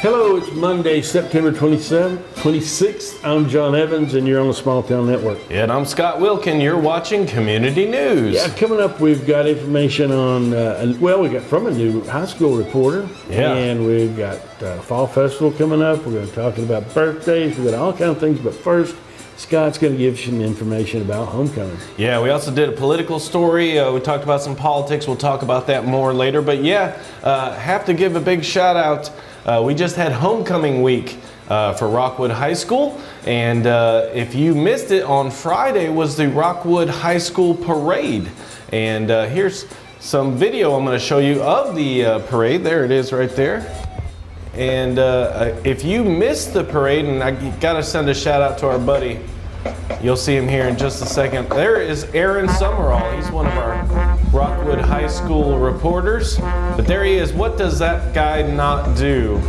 Hello, it's Monday, September 26th. I'm John Evans, and you're on the Small Town Network. And I'm Scott Wilkin. You're watching Community News. Yeah, coming up, we've got information on, we got from a new high school reporter. Yeah. And we've got Fall Festival coming up. We're going to be talking about birthdays. We've got all kinds of things. But first, Scott's going to give you some information about homecoming. Yeah, we also did a political story. We talked about some politics. We'll talk about that more later. But yeah, have to give a big shout out. We just had homecoming week for Rockwood High School, and if you missed it, on Friday was the Rockwood High School parade. And here's some video I'm going to show you of the parade. There it is right there. And if you missed the parade, and I got to send a shout out to our buddy, you'll see him here in just a second. There is Aaron Summerall. He's one of our Rockwood High School reporters. But there he is. What does that guy not do?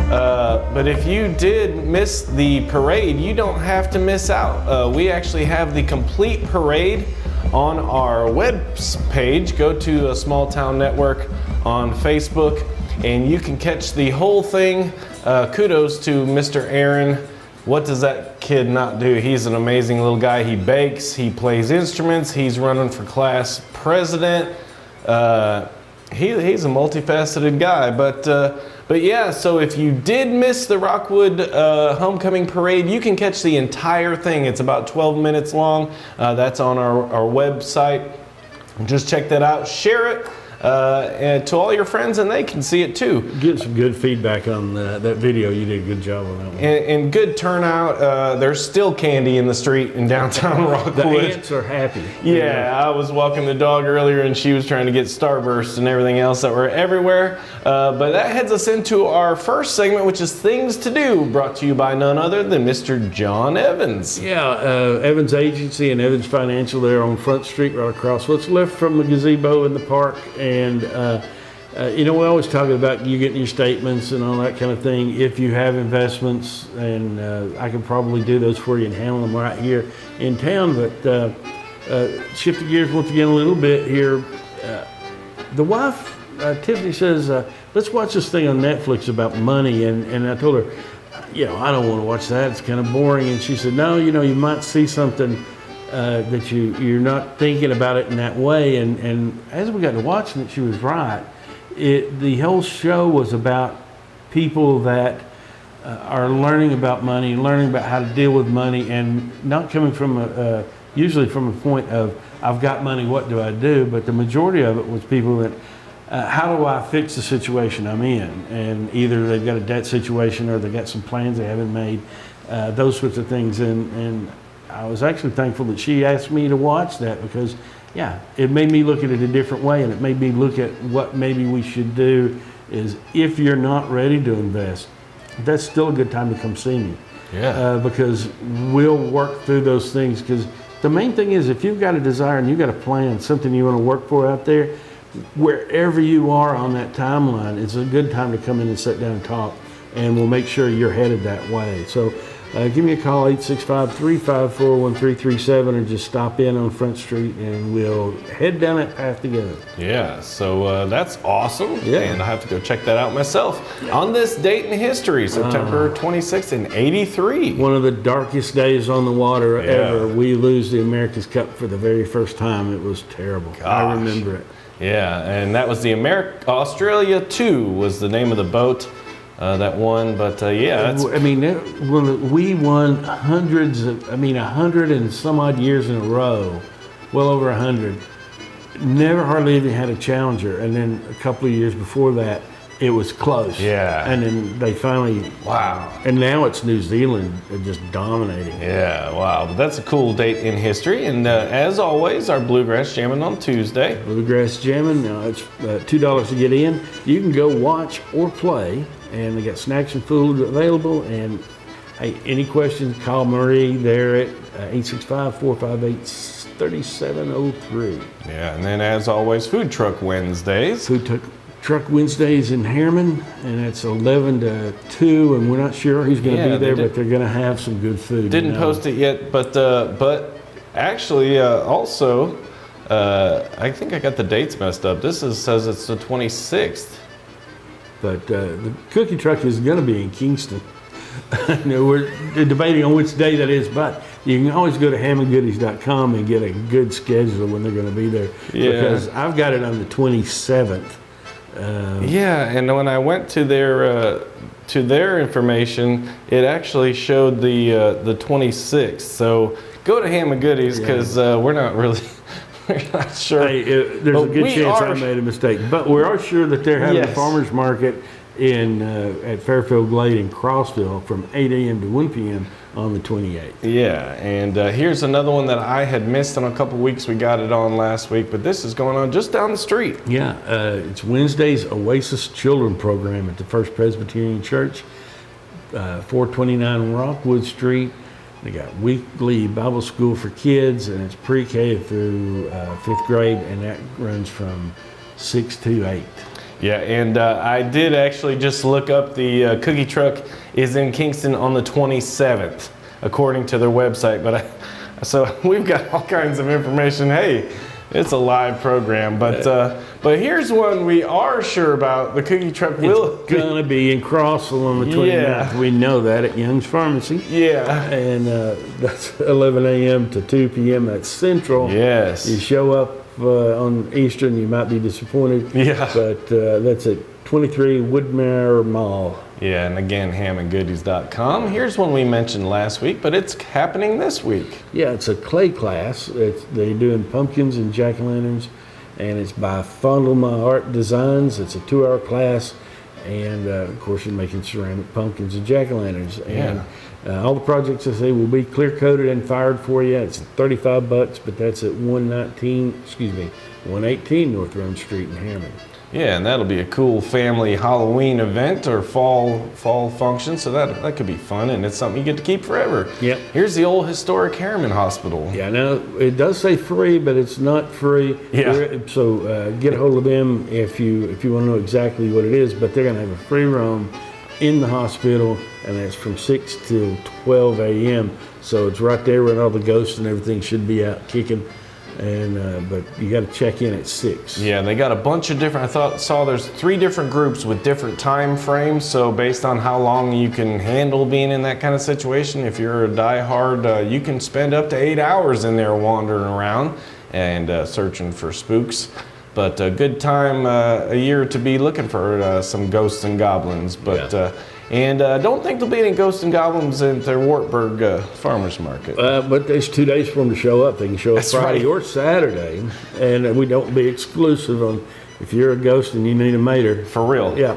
But if you did miss the parade, you don't have to miss out. We actually have the complete parade on our web page. Go to a Small Town Network on Facebook, and you can catch the whole thing. Kudos to Mr. Aaron. What does that kid not do? He's an amazing little guy. He bakes, he plays instruments, he's running for class president. He's a multifaceted guy. But yeah, so if you did miss the Rockwood homecoming parade, you can catch the entire thing. It's about 12 minutes long. That's on our website. Just check that out. Share it. And to all your friends, and they can see it too. Get some good feedback on that video. You did a good job on that one. And good turnout. There's still candy in the street in downtown Rockwood. The ants are happy. Yeah, I was walking the dog earlier, and she was trying to get Starburst and everything else that were everywhere. But that heads us into our first segment, which is Things to Do, brought to you by none other than Mr. John Evans. Yeah, Evans Agency and Evans Financial there on Front Street, right across what's left from the gazebo in the park. And, we always talk about you getting your statements and all that kind of thing. If you have investments, and I can probably do those for you and handle them right here in town. But shifting gears once again a little bit here, the wife, Tiffany, says, let's watch this thing on Netflix about money. And I told her, I don't want to watch that. It's kind of boring. And she said, no, you might see something that you're not thinking about it in that way, and as we got to watching it, she was right. The whole show was about people that are learning about money, learning about how to deal with money, and not coming from usually from a point of I've got money, what do I do? But the majority of it was people that how do I fix the situation I'm in? And either they've got a debt situation or they've got some plans they haven't made, those sorts of things. And I was actually thankful that she asked me to watch that because, it made me look at it a different way, and it made me look at what maybe we should do is if you're not ready to invest, that's still a good time to come see me. Yeah. Because we'll work through those things, because the main thing is if you've got a desire and you've got a plan, something you want to work for out there, wherever you are on that timeline, it's a good time to come in and sit down and talk, and we'll make sure you're headed that way. So give me a call, 865-354-1337, or just stop in on Front Street and we'll head down that path together. Yeah, so that's awesome. Yeah. And I have to go check that out myself. On this date in history, September 26th in 83. One of the darkest days on the water ever. We lose the America's Cup for the very first time. It was terrible. Gosh. I remember it. Yeah, and that was the Australia 2 was the name of the boat. That won, but that's... I mean, we won 100 and some odd years in a row, well over 100. Never hardly even had a challenger, and then a couple of years before that, it was close. Yeah. And then they finally... Wow. And now it's New Zealand just dominating. Yeah, wow. But that's a cool date in history, and as always, our Bluegrass Jamming on Tuesday. Bluegrass Jamming, it's $2 to get in. You can go watch or play, and they got snacks and food available. And hey, any questions, call Marie there at 865-458-3703. Yeah, and then as always, Food Truck Wednesdays. Food Truck Wednesdays in Harriman, and it's 11 to 2, and we're not sure who's going to be there, but they're going to have some good food. Didn't post it yet, but actually also, I think I got the dates messed up. This says it's the 26th. But the cookie truck is going to be in Kingston. We're debating on which day that is, but you can always go to hamandgoodies.com and get a good schedule when they're going to be there. Yeah. Because I've got it on the 27th. Yeah, and when I went to their information, it actually showed the 26th. So go to Ham and Goodies because we're not sure. Hey, there's a good chance I made a mistake, but we are sure that they're having a farmers market at Fairfield Glade in Crossville from 8 a.m. to 1 p.m. on the 28th. Yeah, and here's another one that I had missed in a couple weeks. We got it on last week, but this is going on just down the street. Yeah, it's Wednesday's Oasis Children Program at the First Presbyterian Church, 429 Rockwood Street. They got weekly Bible school for kids, and it's pre-K through 5th grade, and that runs from 6 to 8. Yeah, and I did actually just look up the cookie truck is in Kingston on the 27th, according to their website. So we've got all kinds of information. Hey, it's a live program, but here's one we are sure about. The cookie truck will gonna be in Crossville on the 29th. Yeah. We know that at Young's Pharmacy. Yeah. And that's 11 a.m. to 2 p.m. That's Central. Yes. You show up on Eastern, you might be disappointed. Yeah. But that's at 23 Woodmere Mall. Yeah, and again, hamandgoodies.com. Here's one we mentioned last week, but it's happening this week. Yeah, it's a clay class. They're doing pumpkins and jack-o'-lanterns, and it's by Fondle My Art Designs. It's a 2-hour class, and of course, you're making ceramic pumpkins and jack-o'-lanterns. Yeah. And all the projects, I say, will be clear-coated and fired for you. It's $35, but that's at 118 North Run Street in Hammond. Yeah, and that'll be a cool family Halloween event or fall function, so that could be fun, and it's something you get to keep forever. Yep. Here's the old historic Harriman Hospital. Yeah, now it does say free, but it's not free. Yeah. So get a hold of them if you want to know exactly what it is. But they're going to have a free roam in the hospital, and that's from 6 till 12 a.m. So it's right there when all the ghosts and everything should be out kicking. And but you got to check in at 6. Yeah, they got a bunch of different. Saw there's 3 different groups with different time frames. So based on how long you can handle being in that kind of situation, if you're a diehard, you can spend up to 8 hours in there wandering around and searching for spooks. But a good time a year to be looking for some ghosts and goblins. But and don't think there'll be any ghosts and goblins at their Wartburg Farmers Market. But there's 2 days for them to show up. They can show up Friday or Saturday, and we don't be exclusive on if you're a ghost and you need a mater. For real. Yeah.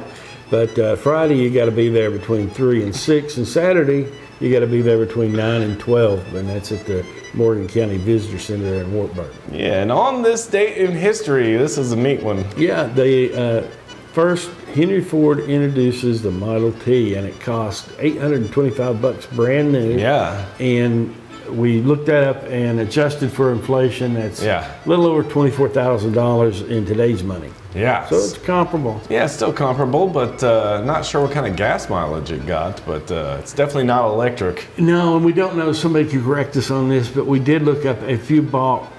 But Friday you got to be there between 3 and 6, and Saturday you got to be there between 9 and 12, and that's at the Morgan County Visitor Center in Wartburg. Yeah, and on this date in history, this is a neat one. Yeah, they first Henry Ford introduces the Model T, and it cost $825 brand new. Yeah. And we looked that up and adjusted for inflation. That's a little over $24,000 in today's money. Yeah. So it's comparable. Yeah, it's still comparable, but not sure what kind of gas mileage it got, but it's definitely not electric. No, and we don't know. Somebody could correct us on this, but we did look up if you bought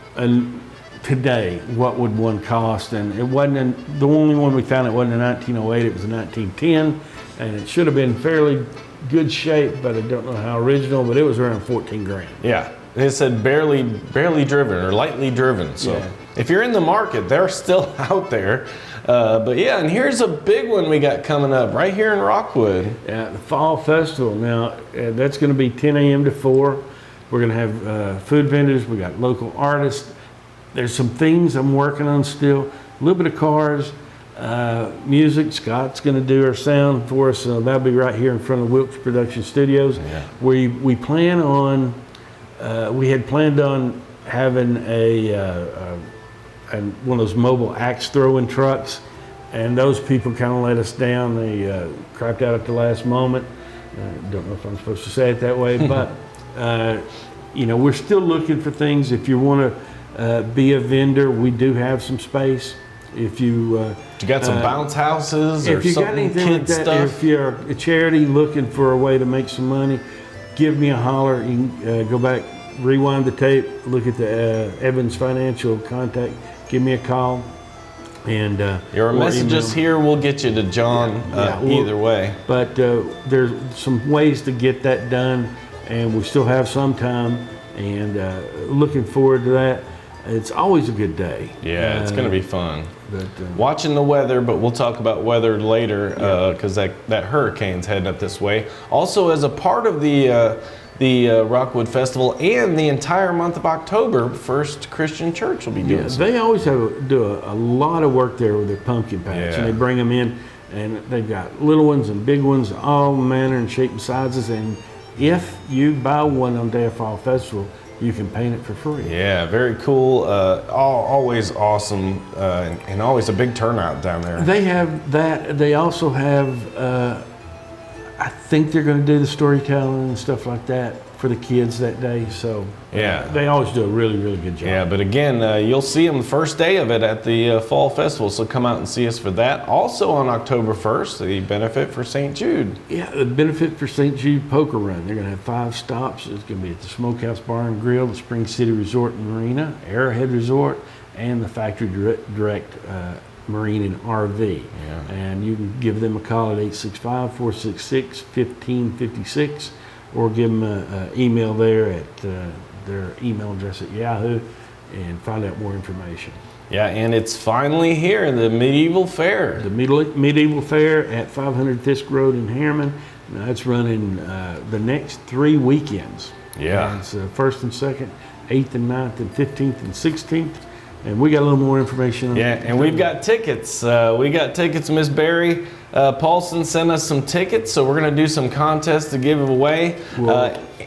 today, what would one cost? And it wasn't the only one we found. It wasn't a 1908. It was a 1910, and it should have been fairly good shape, but I don't know how original. But it was around 14 grand. Yeah, it said barely driven or lightly driven. So if you're in the market, they're still out there. But yeah, and here's a big one we got coming up right here in Rockwood. Yeah, the Fall Festival. Now that's going to be 10 a.m. to 4. We're going to have food vendors. We got local artists. There's some things I'm working on still. A little bit of cars, music. Scott's going to do our sound for us. That'll be right here in front of Wilkes Production Studios. Yeah. We plan on. We had planned on having one of those mobile axe throwing trucks, and those people kind of let us down. They crapped out at the last moment. Don't know if I'm supposed to say it that way, but we're still looking for things. If you want to be a vendor, we do have some space. If you got some bounce houses or if you got anything like that, stuff. if you're a charity looking for a way to make some money, give me a holler. You can go back, rewind the tape, look at the Evans Financial contact, give me a call. And Your or messages email. here will get you to John either way. But there's some ways to get that done, and we still have some time, and looking forward to that. It's always a good day. Yeah, it's going to be fun. But, Watching the weather, but we'll talk about weather later because that hurricane's heading up this way. Also, as a part of the Rockwood Festival and the entire month of October, First Christian Church will be doing something. They always do a lot of work there with their pumpkin patch, Yeah. and they bring them in, and they've got little ones and big ones, all manner and shape and sizes. And if you buy one on Day of Fall Festival, you can paint it for free. Yeah, very cool. Always awesome, and always a big turnout down there. They have that. They also have, I think they're going to do the storytelling and stuff like that for the kids that day. So Yeah. they always do a really, really good job. Yeah, but again, you'll see them the first day of it at the Fall Festival, so come out and see us for that. Also on October 1st, the benefit for St. Jude. Yeah, the benefit for St. Jude Poker Run. They're going to have 5 stops. It's going to be at the Smokehouse Bar and Grill, the Spring City Resort and Marina, Arrowhead Resort, and the Factory Direct Marine and RV. Yeah. And you can give them a call at 865-466-1556, or give them an email there at their email address at Yahoo and find out more information. Yeah, and it's finally here, the Medieval Fair. The Medieval Fair at 500 Fisk Road in Harriman. Now, it's running the next 3 weekends. Yeah. And it's 1st and 2nd, 8th and 9th, and 15th and 16th. And we got a little more information on Yeah, and we've got tickets. Miss Barry Paulson sent us some tickets, so we're going to do some contests to give away.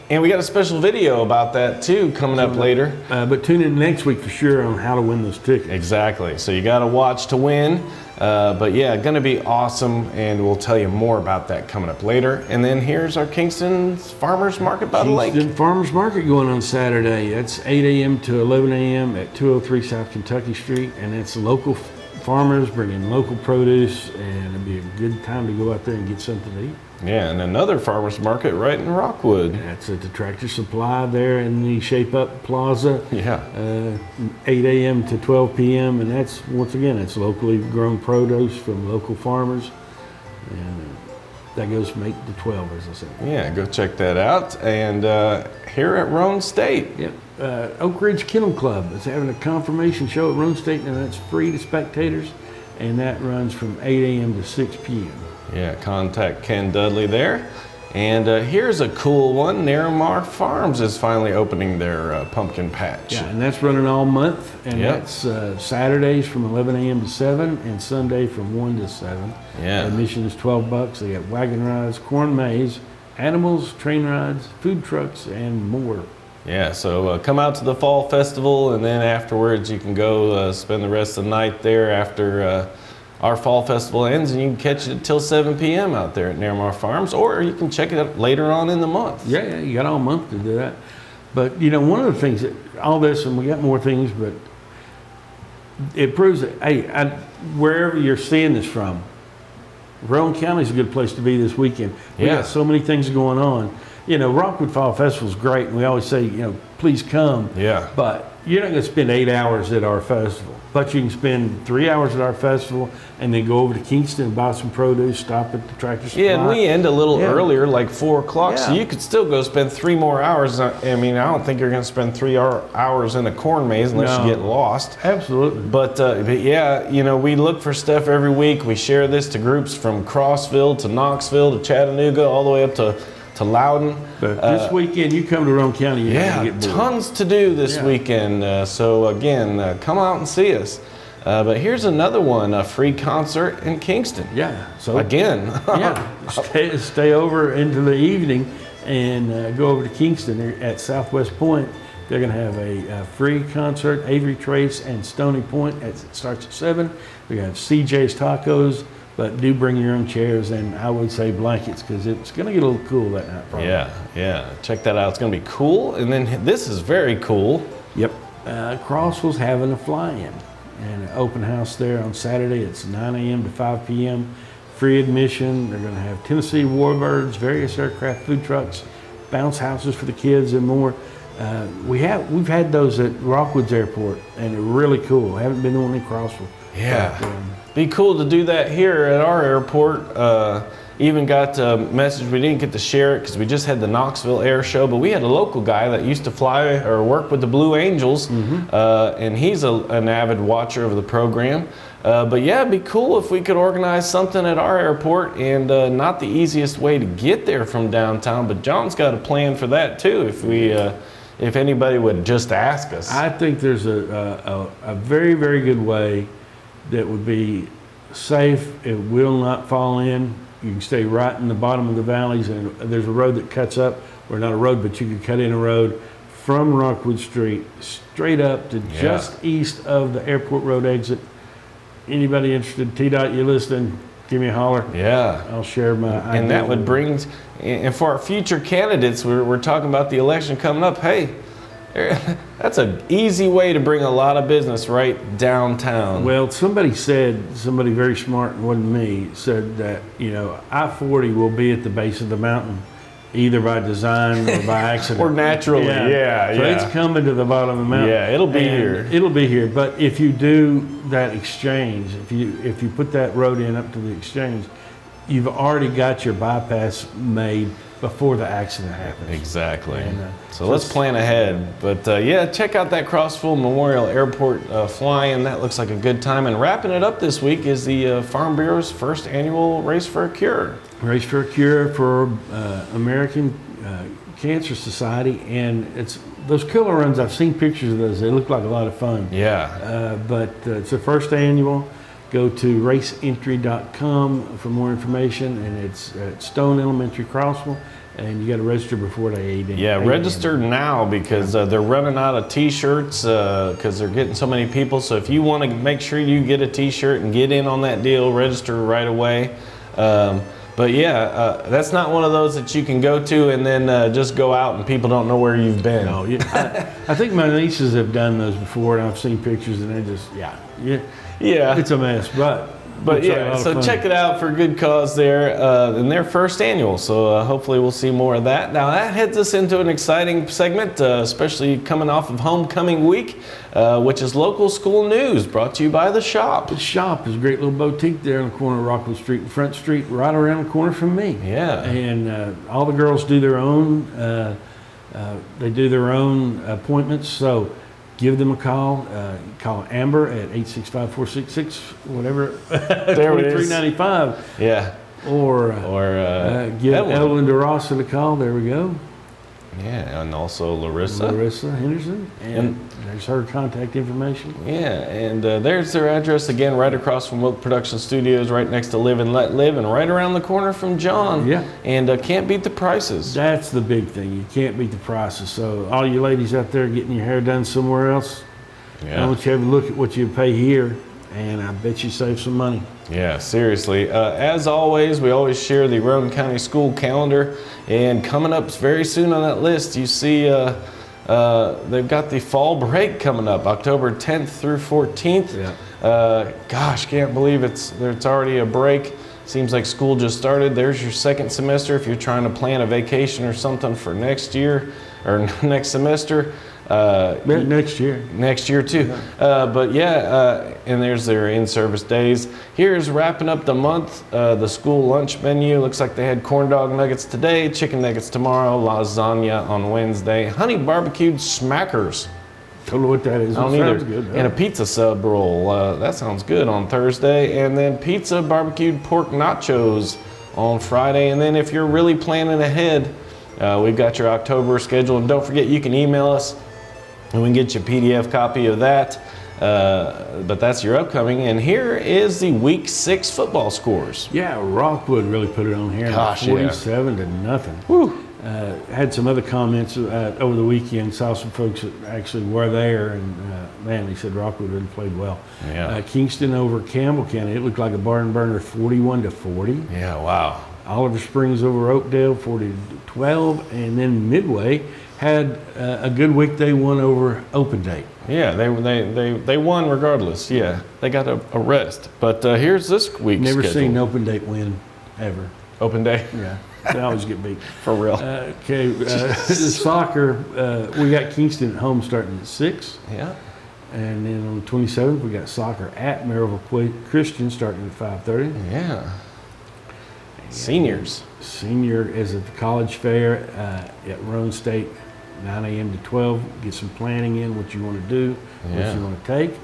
And we got a special video about that too coming up later. But tune in next week for sure on how to win those tickets. Exactly. So you got to watch to win. But yeah, going to be awesome, and we'll tell you more about that coming up later. And then here's our Kingston Farmers Market by the lake. Kingston Farmers Market going on Saturday. That's 8 a.m. to 11 a.m. at 203 South Kentucky Street, and it's local farmers bringing local produce, and it'll be a good time to go out there and get something to eat. Yeah, and another farmers market right in Rockwood. That's at the Tractor Supply there in the Shape Up Plaza. Yeah. 8 a.m. to 12 p.m. And that's, once again, it's locally grown produce from local farmers. And that goes from 8 to 12, as I said. Yeah, go check that out. And here at Rowan State. Yep. Oak Ridge Kennel Club is having a confirmation show at Rowan State, and that's free to spectators. And that runs from 8 a.m. to 6 p.m. Yeah, contact Ken Dudley there. And here's a cool one. Narramar Farms is finally opening their pumpkin patch. Yeah, and that's running all month. And Yep. that's Saturdays from 11 a.m. to 7 and Sunday from 1 to 7. Yeah. Admission is $12. They got wagon rides, corn maze, animals, train rides, food trucks, and more. Yeah, so come out to the Fall Festival, and then afterwards you can go spend the rest of the night there after our Fall Festival ends, and you can catch it till 7 p.m. out there at Narramar Farms, or you can check it out later on in the month. Yeah, you got all month to do that. But, you know, one of the things that all this, and we got more things, but it proves that, hey, wherever you're seeing this from, Rowan County is a good place to be this weekend. We Yeah. got so many things going on. You know, Rockwood Fall Festival is great, and we always say, you know, please come. Yeah. But you're not going to spend 8 hours at our festival. But you can spend 3 hours at our festival and then go over to Kingston and buy some produce, stop at the Tractor Supply. Yeah, and we end a little Yeah. earlier, like 4 o'clock, so Yeah. you could still go spend 3 more hours. I mean, I don't think you're going to spend 3 hours in a corn maze unless No. you get lost. Absolutely. But yeah, you know, we look for stuff every week. We share this to groups from Crossville to Knoxville to Chattanooga, all the way up to Loudon. But this weekend, you come to Rowan County, you're Yeah, going to get bored. tons to do this Yeah. weekend. So again, come out and see us. But here's another one, a free concert in Kingston. Yeah. So Again. yeah, stay over into the evening and go over to Kingston. They're at Southwest Point. They're going to have a free concert, Avery Trace and Stony Point. It starts at 7. We're going to have CJ's Tacos, but do bring your own chairs and I would say blankets because it's going to get a little cool that night. Probably. Yeah. Check that out. It's going to be cool. And then this is very cool. Yep. Crossville's having a fly-in and an open house there on Saturday. It's 9 a.m. to 5 p.m. Free admission. They're going to have Tennessee Warbirds, various aircraft food trucks, bounce houses for the kids, and more. We've had those at Rockwood's Airport, and they're really cool. I haven't been to one in Crossville. Yeah. But, be cool to do that here at our airport. Even got a message, we didn't get to share it because we just had the Knoxville Air Show, but we had a local guy that used to fly or work with the Blue Angels, and he's an avid watcher of the program. But yeah, it'd be cool if we could organize something at our airport, and not the easiest way to get there from downtown, but John's got a plan for that too, if anybody would just ask us. I think there's a very, very good way that would be safe. It will not fall in. You can stay right in the bottom of the valleys, and there's a road that cuts up, or not a road, but you can cut in a road from Rockwood Street straight up to just east of the airport road exit. Anybody interested, T-Dot, you listening, give me a holler. Yeah. I'll share my idea. And that would bring, and for our future candidates, we're talking about the election coming up. Hey, that's an easy way to bring a lot of business right downtown. Well, somebody very smart, and wasn't me, said that, I-40 will be at the base of the mountain, either by design or by accident. Or naturally, So it's coming to the bottom of the mountain. Yeah, it'll be here. It'll be here. But if you do that exchange, if you put that road in up to the exchange, you've already got your bypass made before the accident happens. Exactly. And, so let's plan ahead. But yeah, check out that Crossville Memorial Airport fly-in. That looks like a good time. And wrapping it up this week is the Farm Bureau's first annual Race for a Cure. Race for a Cure for American Cancer Society, and it's those killer runs. I've seen pictures of those. They look like a lot of fun. Yeah. But it's the first annual. Go to raceentry.com for more information, and it's at Stone Elementary, Crossville, and you got to register before the 8 a.m. Yeah, register now because they're running out of T-shirts because they're getting so many people. So if you want to make sure you get a T-shirt and get in on that deal, register right away. But yeah, that's not one of those that you can go to and then just go out and people don't know where you've been. No, I think my nieces have done those before, and I've seen pictures, and they just, Yeah, it's a mess, but yeah, so check it out for a good cause there in their first annual. So hopefully we'll see more of that. Now that heads us into an exciting segment, especially coming off of homecoming week, which is local school news brought to you by The Shop. The Shop is a great little boutique there on the corner of Rockwood Street and Front Street, right around the corner from me. Yeah. And all the girls do their own, they do their own appointments, so give them a call. Call Amber at 865-466, whatever, There it is. $23.95. Yeah. Or give Evelyn. Evelyn DeRossa a call. There we go. Yeah, and also Larissa. Larissa Henderson. And there's her contact information. Yeah, and there's their address again, right across from Wilk Production Studios, right next to Live and Let Live, and right around the corner from John. Yeah. And can't beat the prices. That's the big thing. You can't beat the prices. So all you ladies out there getting your hair done somewhere else, I want you to have a look at what you pay here, and I bet you save some money. Yeah, seriously. As always, we always share the Rowan County school calendar, and coming up very soon on that list, you see they've got the fall break coming up, October 10th through 14th. Yeah. Gosh, can't believe it's already a break. Seems like school just started. There's your second semester if you're trying to plan a vacation or something for next year or next semester. Next year. Next year too. But yeah, and there's their in-service days. Here's wrapping up the month, the school lunch menu. Looks like they had corn dog nuggets today, chicken nuggets tomorrow, lasagna on Wednesday, honey barbecued smackers. Don't know what that is. I don't It either. sounds good, though. And a pizza sub roll. That sounds good on Thursday. And then pizza barbecued pork nachos on Friday. And then if you're really planning ahead, we've got your October schedule. And don't forget, you can email us and we can get you a PDF copy of that. But that's your upcoming. And here is the Week 6 football scores. Yeah, Rockwood really put it on here. Gosh, 47 to nothing. Whew. Had some other comments over the weekend. Saw some folks that actually were there, and man, they said Rockwood really played well. Yeah. Kingston over Campbell County. It looked like a barn burner, 41 to 40. Yeah, wow. Oliver Springs over Oakdale, 40 to 12, and then Midway had a good week. They won over Open Date. Yeah, they won regardless. Yeah, they got a rest. But here's this week's Never schedule. seen Open Date win ever. Open day. Yeah. They always get beat. For real. Okay, soccer, we got Kingston at home starting at 6. Yeah. And then on the 27th, we got soccer at Maryville Christian starting at 5:30. Yeah. Seniors. Senior is at the college fair at Rowan State, 9 a.m. to 12. Get some planning in, what you want to do, what you want to take.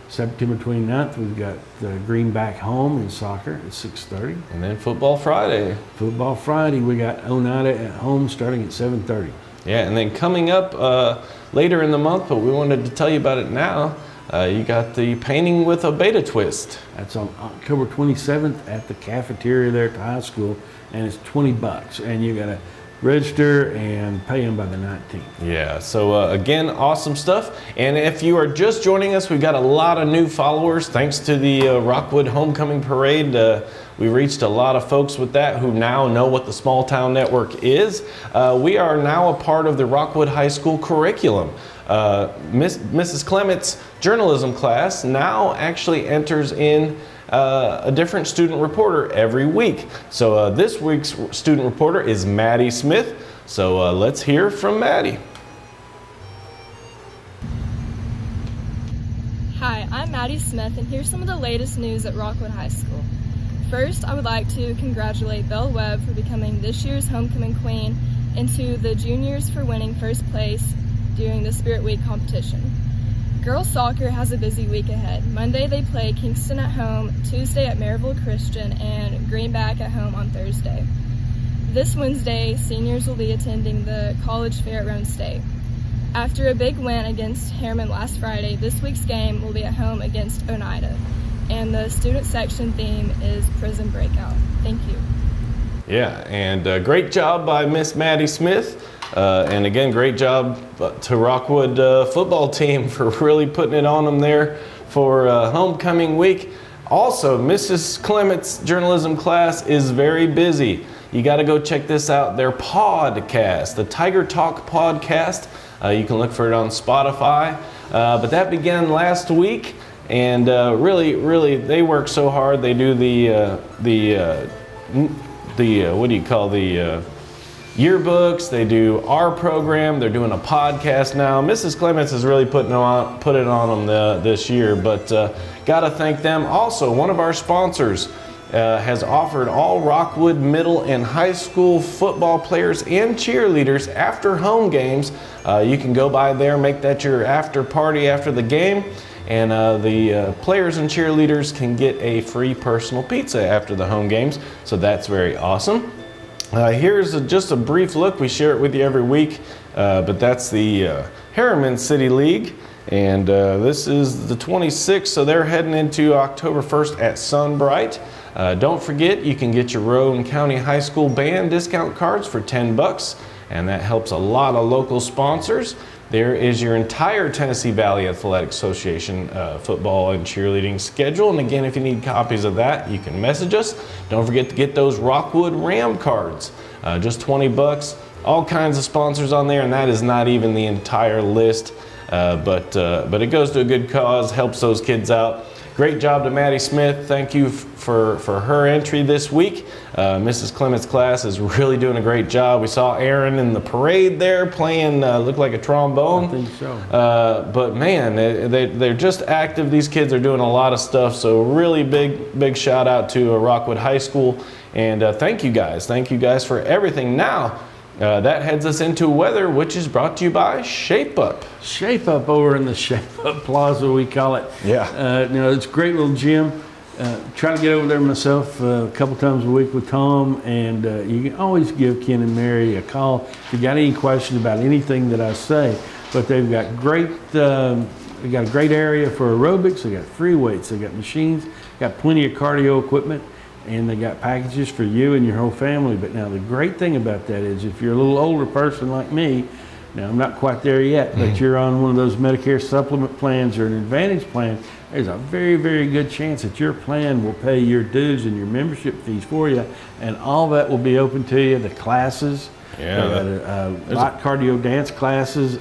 September 29th, we've got the Greenback home in soccer at 6:30. And then Football Friday. Football Friday, we got Oneida at home starting at 7:30. Yeah, and then coming up later in the month, but we wanted to tell you about it now, you got the Painting with a Beta Twist. That's on October 27th at the cafeteria there at the high school, and it's $20. And you got to register and pay them by the 19th. Yeah, so again, awesome stuff. And if you are just joining us, we've got a lot of new followers thanks to the Rockwood Homecoming Parade. We reached a lot of folks with that who now know what the Small Town Network is. We are now a part of the Rockwood High School curriculum. Mrs. Clement's journalism class now actually enters in a different student reporter every week. So this week's student reporter is Maddie Smith. So let's hear from Maddie. Hi, I'm Maddie Smith, and here's some of the latest news at Rockwood High School. First, I would like to congratulate Belle Webb for becoming this year's homecoming queen, and to the juniors for winning first place during the Spirit Week competition. Girls soccer has a busy week ahead. Monday they play Kingston at home, Tuesday at Maryville Christian, and Greenback at home on Thursday. This Wednesday, seniors will be attending the college fair at Rowan State. After a big win against Harriman last Friday, this week's game will be at home against Oneida. And the student section theme is Prison Breakout. Thank you. Yeah, and great job by Miss Maddie Smith. And again, great job to Rockwood football team for really putting it on them there for homecoming week. Also, Mrs. Clement's journalism class is very busy. You got to go check this out, their podcast, the Tiger Talk podcast. You can look for it on Spotify. But that began last week, and really, they work so hard. They do the what do you call the yearbooks, they do our program, they're doing a podcast now. Mrs. Clements is really put it on them this year, but gotta thank them. Also, one of our sponsors has offered all Rockwood middle and high school football players and cheerleaders after home games. You can go by there, make that your after party after the game, and the players and cheerleaders can get a free personal pizza after the home games, so that's very awesome. Here's just a brief look. We share it with you every week, but that's the Harriman City League, and this is the 26th, so they're heading into October 1st at Sunbright. Don't forget, you can get your Rowan County High School band discount cards for $10, and that helps a lot of local sponsors. There is your entire Tennessee Valley Athletic Association football and cheerleading schedule. And again, if you need copies of that, you can message us. Don't forget to get those Rockwood Ram cards, just $20. All kinds of sponsors on there, and that is not even the entire list. But it goes to a good cause, helps those kids out. Great job to Maddie Smith. Thank you for her entry this week. Mrs. Clement's class is really doing a great job. We saw Aaron in the parade there playing, looked like a trombone. I think so. But man, they're just active. These kids are doing a lot of stuff. So really big shout out to Rockwood High School. And thank you guys. Thank you guys for everything. Now, that heads us into weather, which is brought to you by Shape Up. Shape Up over in the Shape Up Plaza, we call it. Yeah. It's a great little gym. Try to get over there myself a couple times a week with Tom, and you can always give Ken and Mary a call if you got any questions about anything that I say. But they've got they got a great area for aerobics. They got free weights. They got machines. Got plenty of cardio equipment. And they got packages for you and your whole family. But now the great thing about that is if you're a little older person like me, now I'm not quite there yet, but you're on one of those Medicare supplement plans or an Advantage plan, there's a very good chance that your plan will pay your dues and your membership fees for you. And all that will be open to you. The classes, light cardio dance classes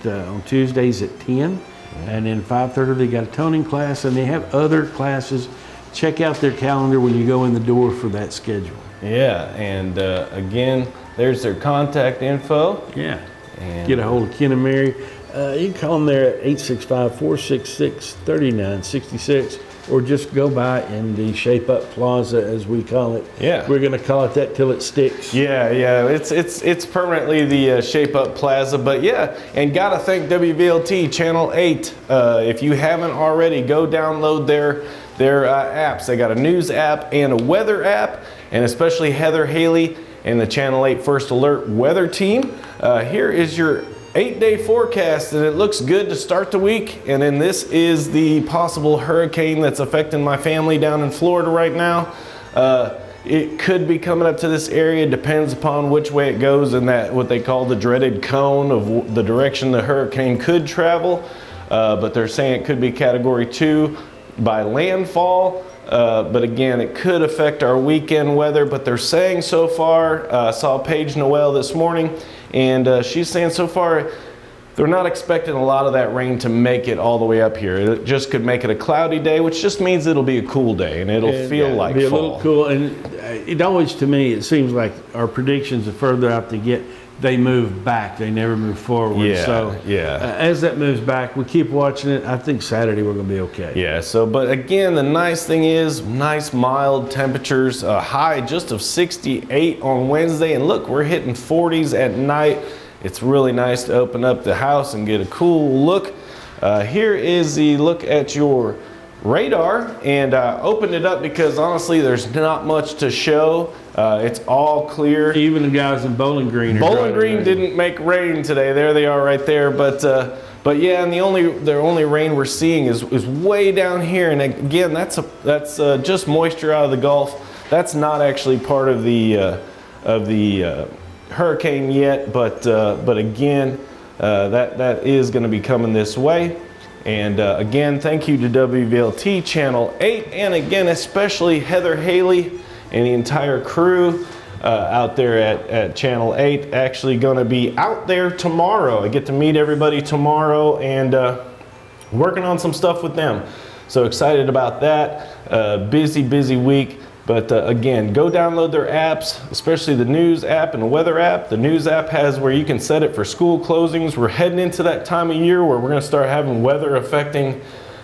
on Tuesdays at 10. And then 5:30 they got a toning class, and they have other classes. Check out their calendar when you go in the door for that schedule. Yeah, and again, there's their contact info. Yeah. And get a hold of Ken and Mary. you can call them there at 865-466-3966, or just go by in the Shape Up Plaza, as we call it. Yeah. We're going to call it that till it sticks. Yeah, it's permanently the Shape Up Plaza, but yeah, and gotta thank WVLT Channel 8. If you haven't already, go download their apps. They got a news app and a weather app, and especially Heather Haley and the Channel 8 First Alert weather team. Here is your 8-day forecast, and it looks good to start the week. And then this is the possible hurricane that's affecting my family down in Florida right now. It could be coming up to this area, depends upon which way it goes in that what they call the dreaded cone of the direction the hurricane could travel. But they're saying it could be Category 2 by landfall. But again, it could affect our weekend weather, but they're saying so far, saw Paige Noel this morning, and she's saying so far they're not expecting a lot of that rain to make it all the way up here. It just could make it a cloudy day, which just means it'll be a cool day and it'll feel like be fall. a little cool. And it always, to me, it seems like our predictions, the further out they get, they move back. They never move forward. Yeah, so as that moves back, we keep watching it. I think Saturday we're going to be okay. Yeah, so, but again, the nice thing is nice mild temperatures, a high just of 68 on Wednesday. And look, we're hitting 40s at night. It's really nice to open up the house and get a cool look. Here is the look at your radar, and opened it up because honestly there's not much to show. It's all clear. Even the guys in Bowling Green are Bowling Green didn't make rain today. There they are right there, but yeah, and the only rain we're seeing is way down here, and again that's just moisture out of the Gulf. That's not actually part of the hurricane yet, but again that is going to be coming this way. And again, thank you to WVLT Channel 8, and again, especially Heather Haley and the entire crew out there at Channel 8. Actually going to be out there tomorrow. I get to meet everybody tomorrow and working on some stuff with them. So excited about that. Busy week. But again, go download their apps, especially the news app and the weather app. The news app has where you can set it for school closings. We're heading into that time of year where we're going to start having weather affecting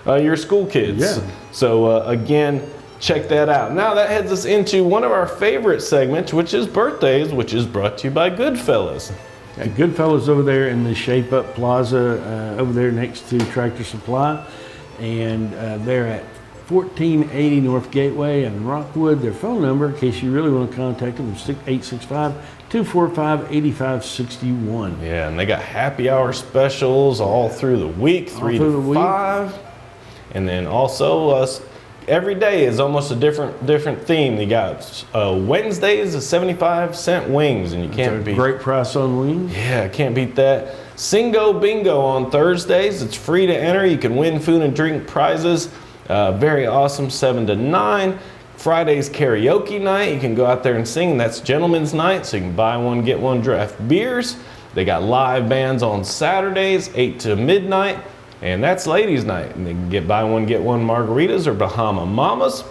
your school kids. Yeah. So again, check that out. Now that heads us into one of our favorite segments, which is birthdays, which is brought to you by Goodfellas. Goodfellas over there in the Shape Up Plaza, over there next to Tractor Supply, and they're at 1480 North Gateway in Rockwood. Their phone number, in case you really want to contact them, is 865-245-8561. Yeah, and they got happy hour specials all through the week, 3 to 5. And then also every day is almost a different theme. They got Wednesdays is 75-cent wings, and you can't beat. Great price on wings. Yeah, can't beat that. Singo Bingo on Thursdays. It's free to enter. You can win food and drink prizes. Very awesome, 7 to 9. Friday's karaoke night. You can go out there and sing. That's gentlemen's night, so you can buy one, get one draft beers. They got live bands on Saturdays, 8 to midnight. And that's ladies' night. And they can buy one, get one margaritas or Bahama Mamas.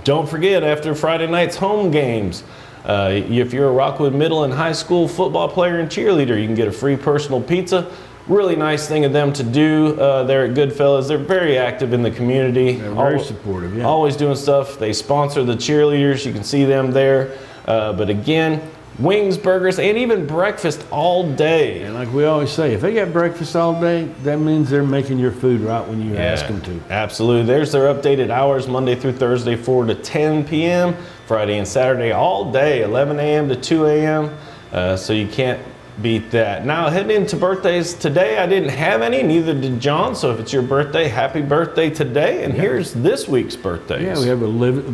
Don't forget, after Friday night's home games, if you're a Rockwood middle and high school football player and cheerleader, you can get a free personal pizza. Really nice thing of them to do there at Goodfellas. They're very active in the community. They're very supportive, yeah. Always doing stuff. They sponsor the cheerleaders. You can see them there. But again, wings, burgers, and even breakfast all day. And like we always say, if they got breakfast all day, that means they're making your food right when you ask them to. Absolutely. There's their updated hours, Monday through Thursday, 4 to 10 p.m., Friday and Saturday all day, 11 a.m. to 2 a.m., so you can't beat that. Now, heading into birthdays today, I didn't have any, neither did John, so if it's your birthday, happy birthday today, and here's this week's birthdays. Yeah, we have a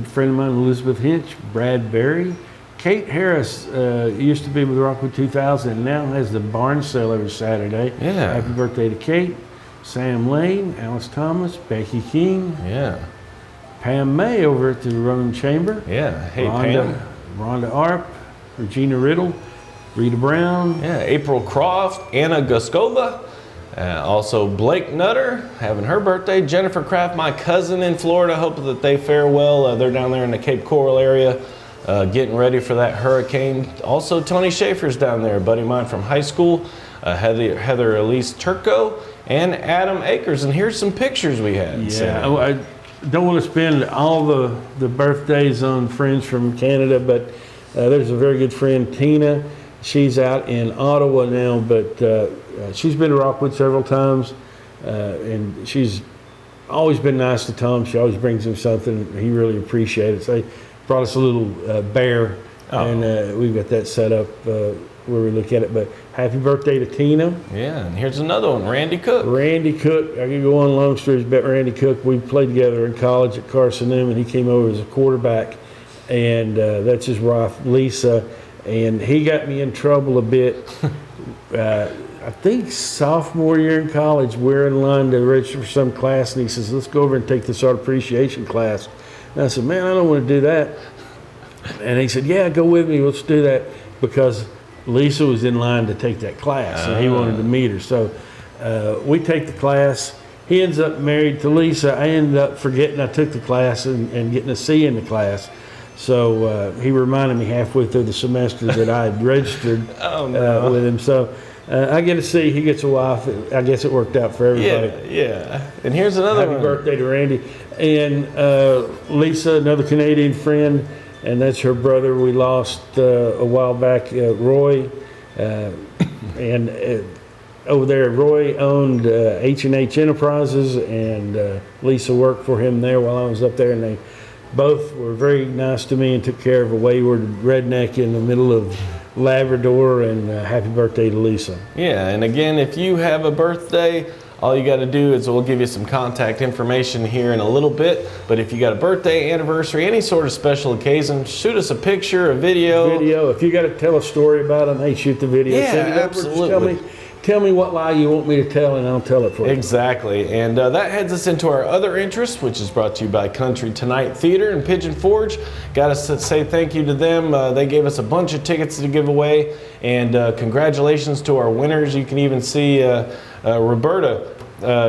friend of mine, Elizabeth Hinch, Brad Berry. Kate Harris used to be with Rockwood 2000 and now has the barn sale every Saturday. Yeah. Happy birthday to Kate. Sam Lane, Alice Thomas, Becky King. Yeah. Pam May over at the Rowan Chamber. Yeah. Hey, Pam. Rhonda Arp, Regina Riddle, Rita Brown. Yeah, April Croft, Anna Guskova. Also Blake Nutter having her birthday. Jennifer Kraft, my cousin in Florida. Hope that they fare well. They're down there in the Cape Coral area. Getting ready for that hurricane. Also, Tony Schaefer's down there, a buddy of mine from high school. Heather Elise Turco, and Adam Akers. And here's some pictures we had. Yeah, I don't want to spend all the birthdays on friends from Canada, but there's a very good friend, Tina. She's out in Ottawa now, but she's been to Rockwood several times, and she's always been nice to Tom. She always brings him something. He really appreciates it. So they brought us a little bear, and we've got that set up where we look at it. But happy birthday to Tina. Yeah, and here's another one, Randy Cook. Randy Cook. I could go on long stories about Randy Cook. We played together in college at Carson Newman. He came over as a quarterback, and that's his wife, Lisa. And he got me in trouble a bit. I think sophomore year in college, we're in line to register for some class, and he says, let's go over and take this art appreciation class. And I said, man, I don't want to do that. And he said, yeah, go with me, let's do that, because Lisa was in line to take that class, and he wanted to meet her. So we take the class. He ends up married to Lisa. I ended up forgetting I took the class and getting a C in the class. So he reminded me halfway through the semester that I had registered with him. So I get a C, he gets a wife. I guess it worked out for everybody. Yeah. And here's another one. Happy birthday to Randy. And Lisa, another Canadian friend, and that's her brother we lost a while back, Roy. And over there, Roy owned H&H Enterprises, and Lisa worked for him there while I was up there, and they both were very nice to me and took care of a wayward redneck in the middle of Labrador. And happy birthday to Lisa. Yeah, and again, if you have a birthday, all you got to do is we'll give you some contact information here in a little bit. But if you got a birthday, anniversary, any sort of special occasion, shoot us a picture, a video. If you got to tell a story about them, hey, shoot the video. Yeah, send it over. absolutely. Just tell me what lie you want me to tell, and I'll tell it for you. Exactly. And that heads us into our other interest, which is brought to you by Country Tonight Theater in Pigeon Forge. Got to say thank you to them. They gave us a bunch of tickets to give away, and congratulations to our winners. You can even see Roberta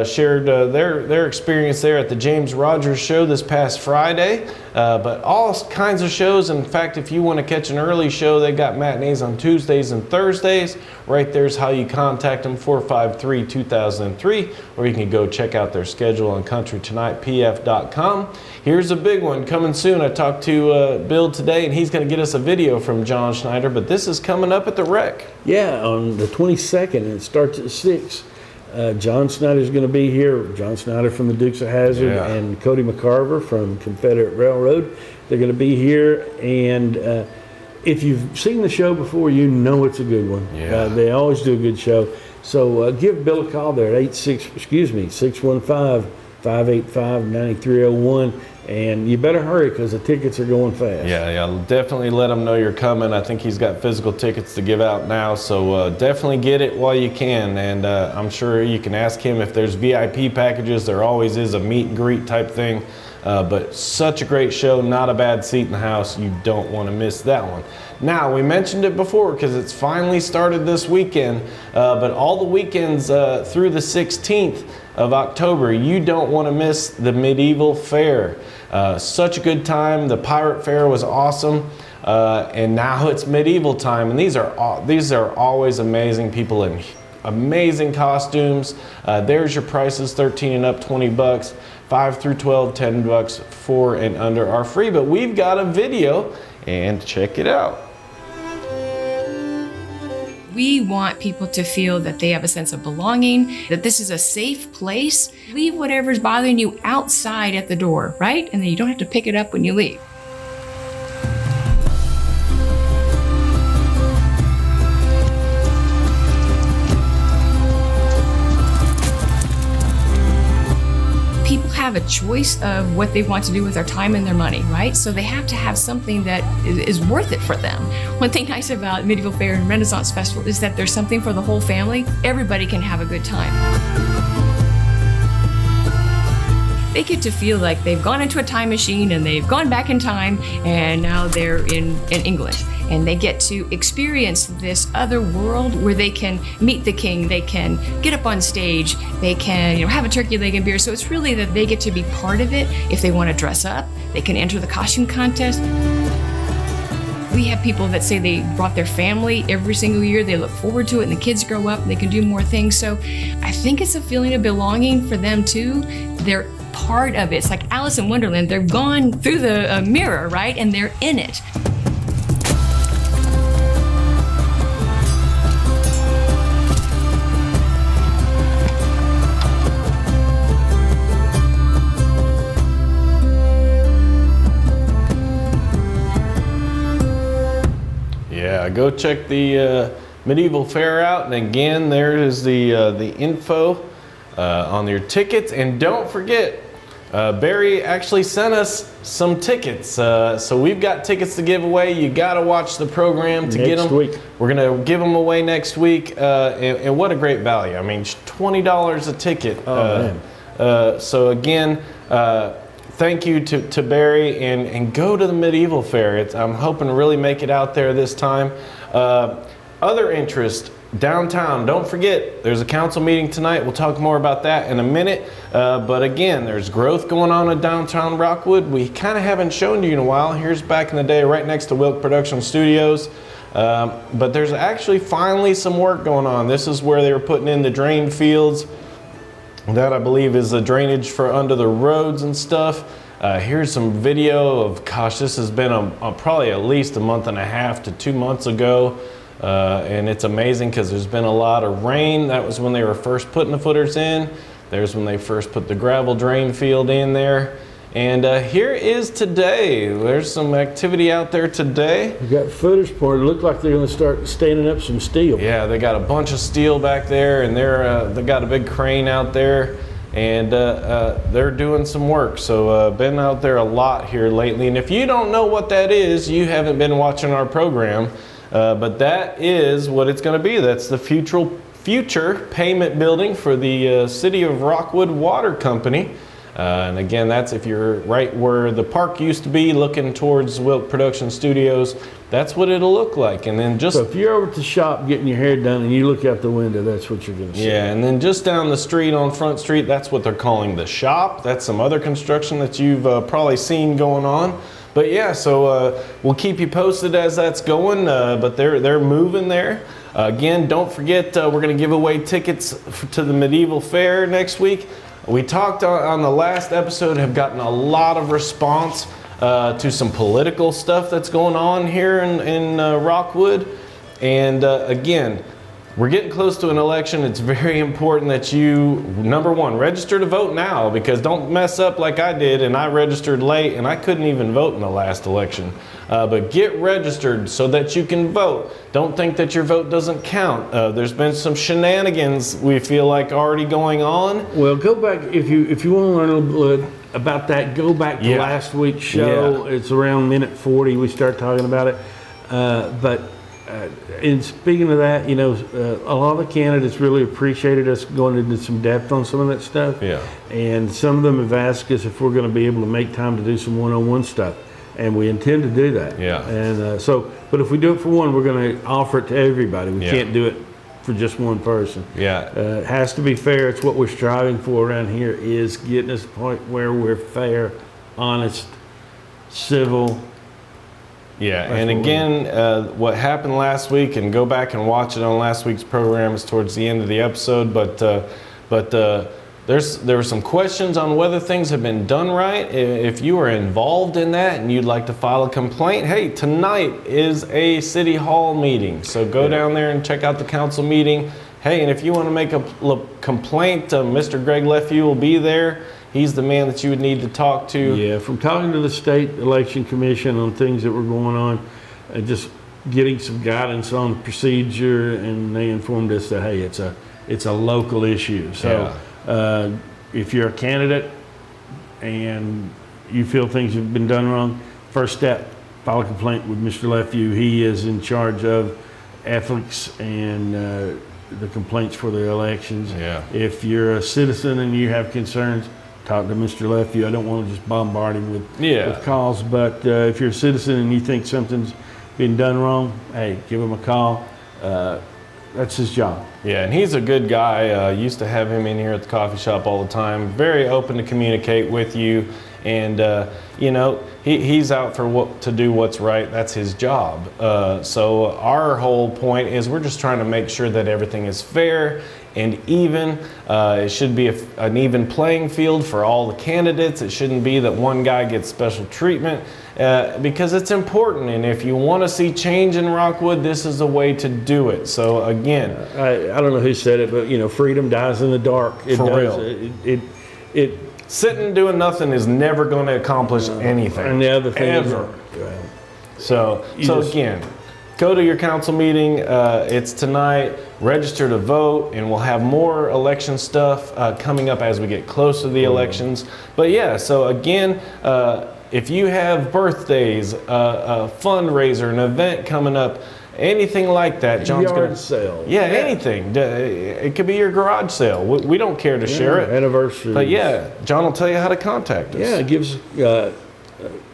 shared their experience there at the James Rogers show this past Friday. But all kinds of shows. In fact, if you want to catch an early show, they got matinees on Tuesdays and Thursdays. Right there's how you contact them, 453-2003, or you can go check out their schedule on countrytonightpf.com. Here's a big one coming soon. I talked to Bill today, and he's going to get us a video from John Schneider, but this is coming up at the Rec. Yeah, on the 22nd, and it starts at 6. John Snyder's going to be here. John Snyder from the Dukes of Hazzard and Cody McCarver from Confederate Railroad. They're going to be here, and if you've seen the show before, you know it's a good one. Yeah. They always do a good show. So give Bill a call there at 615-585-9301. And you better hurry because the tickets are going fast. Yeah, definitely let him know you're coming. I think he's got physical tickets to give out now, so definitely get it while you can. And I'm sure you can ask him if there's VIP packages. There always is a meet and greet type thing. But such a great show, not a bad seat in the house. You don't want to miss that one. Now, we mentioned it before because it's finally started this weekend, but all the weekends through the 16th of October, you don't want to miss the Medieval Fair. Such a good time. The Pirate Fair was awesome, and now it's medieval time, and these are always amazing people in amazing costumes. There's your prices: 13 and up, $20. 5 through 12, $10. 4 and under are free. But we've got a video, and check it out. We want people to feel that they have a sense of belonging, that this is a safe place. Leave whatever's bothering you outside at the door, right? And then you don't have to pick it up when you leave. People have a choice of what they want to do with their time and their money, right? So they have to have something that is worth it for them. One thing nice about Medieval Fair and Renaissance Festival is that there's something for the whole family. Everybody can have a good time. They get to feel like they've gone into a time machine and they've gone back in time, and now they're in England. And they get to experience this other world where they can meet the king, they can get up on stage, they can have a turkey leg and beer. So it's really that they get to be part of it. If they want to dress up, they can enter the costume contest. We have people that say they brought their family every single year. They look forward to it, and the kids grow up and they can do more things. So I think it's a feeling of belonging for them too. They're part of it. It's like Alice in Wonderland. They've gone through the mirror, right? And they're in it. Yeah, go check the medieval fair out, and again, there is the info on your tickets. And don't forget, Barry actually sent us some tickets, so we've got tickets to give away. You got to watch the program to get them. Next week. We're gonna give them away next week, and what a great value! I mean, $20 a ticket. Oh, man. So again. Thank you to Barry, and go to the medieval fair. I'm hoping to really make it out there this time. Other interest, downtown, don't forget, there's a council meeting tonight. We'll talk more about that in a minute. But again, there's growth going on in downtown Rockwood. We kind of haven't shown you in a while. Here's back in the day, right next to Wilk Production Studios. But there's actually finally some work going on. This is where they were putting in the drain fields. That, I believe, is the drainage for under the roads and stuff. Here's some video of, gosh, this has been probably at least a month and a half to 2 months ago. And it's amazing because there's been a lot of rain. That was when they were first putting the footers in. There's when they first put the gravel drain field in there. And here is today. There's some activity out there today. You got footers poured. It looked like they're going to start standing up some steel. Yeah, they got a bunch of steel back there, and they got a big crane out there, and they're doing some work. So been out there a lot here lately. And if you don't know what that is, you haven't been watching our program. But that is what it's going to be. That's the future payment building for the City of Rockwood Water Company. And again, that's if you're right where the park used to be, looking towards Wilk Production Studios, that's what it'll look like. And then just... So if you're over at the shop getting your hair done and you look out the window, that's what you're going to see. Yeah, and then just down the street on Front Street, that's what they're calling the shop. That's some other construction that you've probably seen going on. But yeah, so we'll keep you posted as that's going, but they're moving there. Again, don't forget, we're going to give away tickets to the medieval fair next week. We talked on the last episode, have gotten a lot of response to some political stuff that's going on here in Rockwood. And again, we're getting close to an election. It's very important that you, number one, register to vote now, because don't mess up like I did, and I registered late and I couldn't even vote in the last election. But get registered so that you can vote. Don't think that your vote doesn't count. There's been some shenanigans, we feel like, already going on. Well, go back, if you want to learn a little bit about that, go back to last week's show. Yeah. It's around minute 40 we start talking about it. And speaking of that, you know, a lot of the candidates really appreciated us going into some depth on some of that stuff. Yeah. And some of them have asked us if we're going to be able to make time to do some one-on-one stuff. And we intend to do that. Yeah. And but if we do it for one, we're going to offer it to everybody. We can't do it for just one person. Yeah. It has to be fair. It's what we're striving for around here, is getting us to the point where we're fair, honest, civil. Yeah, and again, what happened last week, and go back and watch it on last week's program, is towards the end of the episode, but there were some questions on whether things have been done right. If you are involved in that and you'd like to file a complaint, hey, tonight is a city hall meeting, so go down there and check out the council meeting. Hey, and if you want to make a complaint, Mr. Greg Lefew will be there. He's the man that you would need to talk to. Yeah, from talking to the state election commission on things that were going on, just getting some guidance on procedure, and they informed us that, hey, it's a local issue. So if you're a candidate and you feel things have been done wrong, first step, file a complaint with Mr. Lefew. He is in charge of ethics and the complaints for the elections. Yeah. If you're a citizen and you have concerns, talk to Mr. Lefew. I don't want to just bombard him with calls, but if you're a citizen and you think something's been done wrong, hey, give him a call. That's his job. Yeah, and he's a good guy. Used to have him in here at the coffee shop all the time. Very open to communicate with you. And you know, he's out for to do what's right. That's his job. So our whole point is we're just trying to make sure that everything is fair and even. It should be an even playing field for all the candidates. It shouldn't be that one guy gets special treatment, because it's important. And if you want to see change in Rockwood, this is the way to do it. So again, I don't know who said it, but you know, freedom dies in the dark. For real. It sitting doing nothing is never going to accomplish anything. And the other thing ever. So again, go to your council meeting. It's tonight. Register to vote, and we'll have more election stuff coming up as we get close to the elections. But yeah, so again, if you have birthdays, a fundraiser, an event coming up, anything like that, John's going to sale. Yeah, anything. It could be your garage sale. We don't care to share it. Anniversary. But yeah, John will tell you how to contact us. Yeah, give us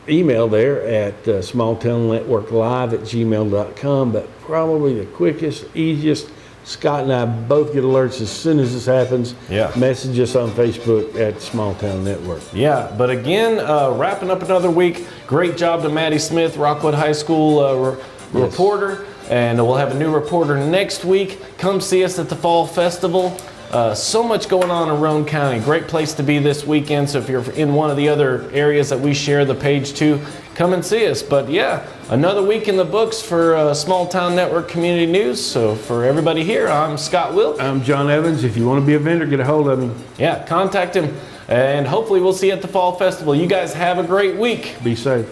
email there at smalltownnetworklive@gmail.com. But probably the quickest, easiest, Scott and I both get alerts as soon as this happens. Yeah. Message us on Facebook at Small Town Network. Yeah, but again, wrapping up another week. Great job to Maddie Smith, Rockwood High School reporter. And we'll have a new reporter next week. Come see us at the Fall Festival. So much going on in Rowan County. Great place to be this weekend. So if you're in one of the other areas that we share the page to, come and see us. But yeah, another week in the books for Small Town Network Community News. So for everybody here, I'm Scott Wilk. I'm John Evans. If you want to be a vendor, get a hold of me. Yeah, contact him. And hopefully we'll see you at the Fall Festival. You guys have a great week. Be safe.